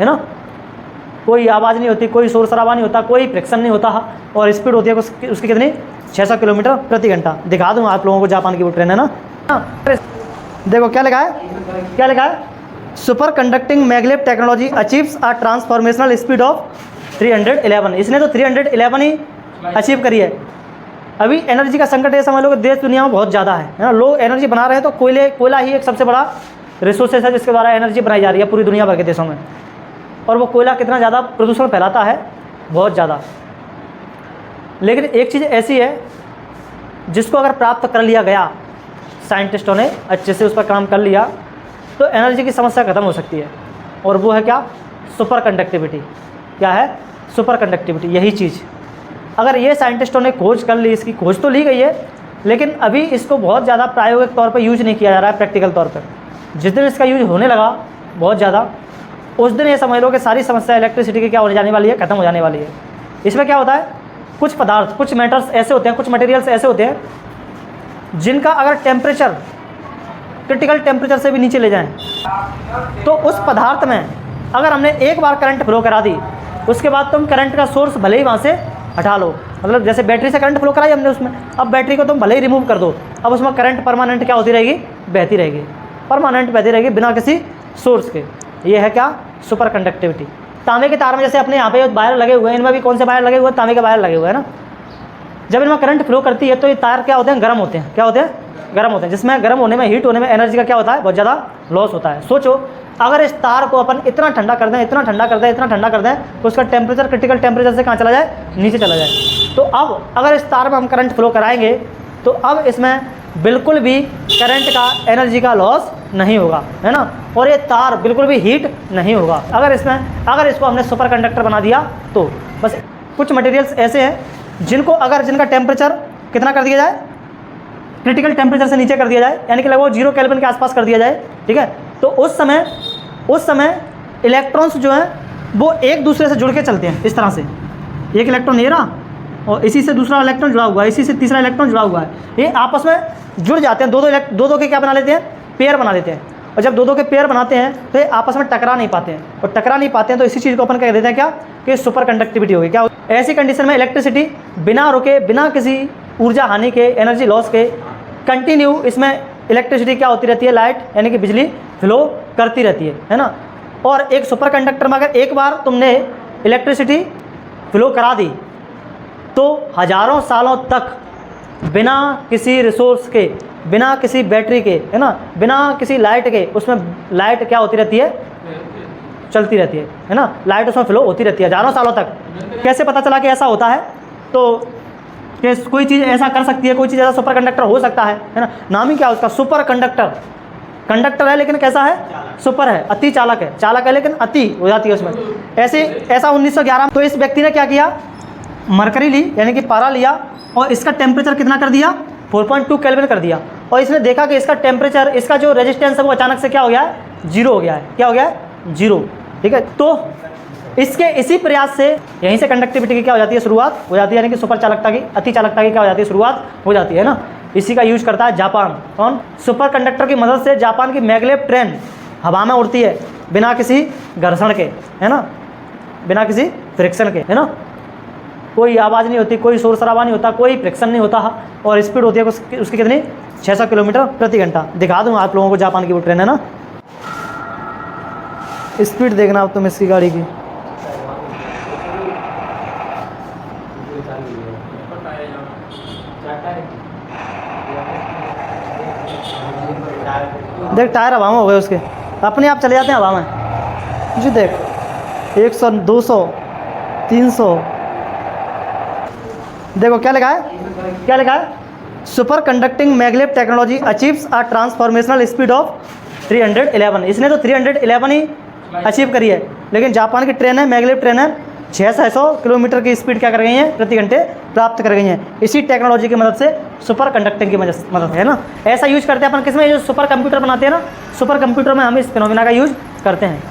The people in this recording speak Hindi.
है ना, कोई आवाज़ नहीं होती, कोई शोर शराबा नहीं होता, कोई फ्रिक्शन नहीं होता, और स्पीड होती है उसकी कितनी 600 किलोमीटर प्रति घंटा। दिखा दूँ आप लोगों को जापान की वो ट्रेन है ना। देखो क्या लिखा है, क्या लिखा है, super conducting maglev technology achieves a transformational speed of 311। इसने तो 311 ही अचीव करी है। अभी एनर्जी का संकट ये समझ लो कि देश दुनिया में बहुत ज़्यादा है ना। लोग एनर्जी बना रहे हैं, तो कोयला ही एक सबसे बड़ा रिसोर्सेस है जिसके द्वारा एनर्जी बनाई जा रही है पूरी दुनिया भर के देशों में। और वो कोयला कितना ज़्यादा प्रदूषण फैलाता है, बहुत ज़्यादा। लेकिन एक चीज़ ऐसी है जिसको अगर प्राप्त कर लिया गया, साइंटिस्टों ने अच्छे से उस पर काम कर लिया, तो एनर्जी की समस्या खत्म हो सकती है। और वो है क्या, सुपर कंडक्टिविटी। क्या है, सुपर कंडक्टिविटी। यही चीज़ अगर ये साइंटिस्टों ने खोज कर ली, इसकी खोज तो ली गई है, लेकिन अभी इसको बहुत ज़्यादा प्रायोगिक तौर पर यूज नहीं किया जा रहा है, प्रैक्टिकल तौर पर। जिस दिन इसका यूज होने लगा बहुत ज़्यादा, उस दिन ये समझ लो कि सारी समस्या इलेक्ट्रिसिटी की क्या होने जाने वाली है, ख़त्म हो जाने वाली है। इसमें क्या होता है, कुछ पदार्थ, कुछ मैटर्स ऐसे होते हैं, कुछ मटेरियल्स ऐसे होते हैं जिनका अगर टेम्परेचर क्रिटिकल टेम्परेचर से भी नीचे ले जाएं, तो उस पदार्थ में अगर हमने एक बार करंट फ्लो करा दी, उसके बाद तुम करंट का सोर्स भले ही वहाँ से हटा लो, मतलब जैसे बैटरी से करंट फ्लो कराई हमने उसमें, अब बैटरी को तुम भले ही रिमूव कर दो, अब उसमें करंट परमानेंट क्या होती रहेगी, बहती रहेगी, परमानेंट बहती रहेगी बिना किसी सोर्स के। ये है क्या, सुपर कंडक्टिविटी। तांबे के तार में जैसे अपने यहाँ पे वायर लगे हुए हैं, इनमें भी कौन से वायर लगे हुए हैं, तांबे के वायर लगे हुए हैं ना। जब इनमें करंट फ्लो करती है तो ये तार क्या होते हैं, गर्म होते हैं। क्या होते हैं, गर्म होते हैं, जिसमें गर्म होने में, हीट होने में एनर्जी का क्या होता है, बहुत ज़्यादा लॉस होता है। सोचो अगर इस तार को अपन इतना ठंडा कर दें, इतना ठंडा कर दें, इतना ठंडा कर दें, तो उसका टेम्परेचर क्रिटिकल टेम्परेचर से कहाँ चला जाए, नीचे चला जाए। तो अब अगर इस तार में हम करंट फ्लो कराएंगे, तो अब इसमें बिल्कुल भी करंट का, एनर्जी का लॉस नहीं होगा, है ना, और ये तार बिल्कुल भी हीट नहीं होगा अगर इसको हमने सुपर कंडक्टर बना दिया तो। बस कुछ मटेरियल्स ऐसे हैं जिनका टेम्परेचर कितना कर दिया जाए, क्रिटिकल टेम्परेचर से नीचे कर दिया जाए, यानी कि लगभग 0 केल्विन के आसपास कर दिया जाए, ठीक है, तो उस समय इलेक्ट्रॉन्स जो हैं वो एक दूसरे से जुड़ के चलते हैं। इस तरह से एक इलेक्ट्रॉन ये रहा, और इसी से दूसरा इलेक्ट्रॉन जुड़ा हुआ है, इसी से तीसरा इलेक्ट्रॉन जुड़ा हुआ है, ये आपस में जुड़ जाते हैं। दो के क्या बना लेते हैं, पेयर बना लेते हैं। और जब दो के पेयर बनाते हैं तो ये आपस में टकरा नहीं पाते हैं, और टकरा नहीं पाते हैं तो इसी चीज़ को अपन कह देते हैं क्या, कि सुपर कंडक्टिविटी होगी। क्या, ऐसी कंडीशन में इलेक्ट्रिसिटी बिना रुके, बिना किसी ऊर्जा हानि के, एनर्जी लॉस के, कंटिन्यू इसमें इलेक्ट्रिसिटी क्या होती रहती है, लाइट यानी कि बिजली फ्लो करती रहती है ना। और एक सुपर कंडक्टर में अगर एक बार तुमने इलेक्ट्रिसिटी फ्लो करा दी, तो हज़ारों सालों तक बिना किसी रिसोर्स के, बिना किसी बैटरी के, है ना, बिना किसी लाइट के, उसमें लाइट क्या होती रहती है, चलती रहती है ना, लाइट उसमें फ्लो होती रहती है हज़ारों सालों तक। कैसे पता चला कि ऐसा होता है, तो कि कोई चीज़ ऐसा कर सकती है, कोई चीज़ ऐसा सुपर कंडक्टर हो सकता है ना। नाम ही क्या है उसका, सुपर कंडक्टर। कंडक्टर है लेकिन कैसा है, सुपर है, अति चालक है, चालक है लेकिन अति हो जाती है उसमें। ऐसा 1911 तो इस व्यक्ति ने क्या किया, मरकरी ली यानी कि पारा लिया, और इसका टेम्परेचर कितना कर दिया, 4.2 केल्विन कर दिया। और इसने देखा कि इसका टेम्परेचर, इसका जो रेजिस्टेंस है वो अचानक से क्या हो गया है, 0 हो गया है। क्या हो गया है, 0, ठीक है। तो इसके इसी प्रयास से यहीं से कंडक्टिविटी की क्या हो जाती है, शुरुआत हो जाती है, यानी कि सुपर चालकता की, अति चालकता की क्या हो जाती है, शुरुआत हो जाती है ना। इसी का यूज करता है जापान। कौन, सुपर कंडक्टर की मदद से जापान की मैग्लेव ट्रेन हवा में उड़ती है बिना किसी घर्षण के, है ना, बिना किसी फ्रिक्शन के, है ना, कोई आवाज़ नहीं होती, कोई शोर शराबा नहीं होता, कोई फ्रिक्शन नहीं होता, और स्पीड होती है उसकी कितनी 600 किलोमीटर प्रति घंटा। दिखा दूँ आप लोगों को जापान की वो ट्रेन है ना। स्पीड देखना अब तुम इसकी गाड़ी की, देख टायर हवा में हो गए उसके, अपने आप चले जाते हैं हवा में जी। देख 100, 200, 300। देखो क्या लिखा है, क्या लिखा है, super conducting maglev technology achieves a transformational speed of 311। इसने तो 311 ही अचीव करी है, लेकिन जापान की ट्रेन है, मैग्लेव ट्रेन है, 600 किलोमीटर की स्पीड क्या कर गई हैं, प्रति घंटे प्राप्त कर गई हैं, इसी टेक्नोलॉजी की मदद से, सुपर कंडक्टिंग की मदद है ना। ऐसा यूज करते हैं अपन किसमें, जो सुपर कंप्यूटर बनाते हैं ना, सुपर कंप्यूटर में हम इस फिनोमिना का यूज करते हैं।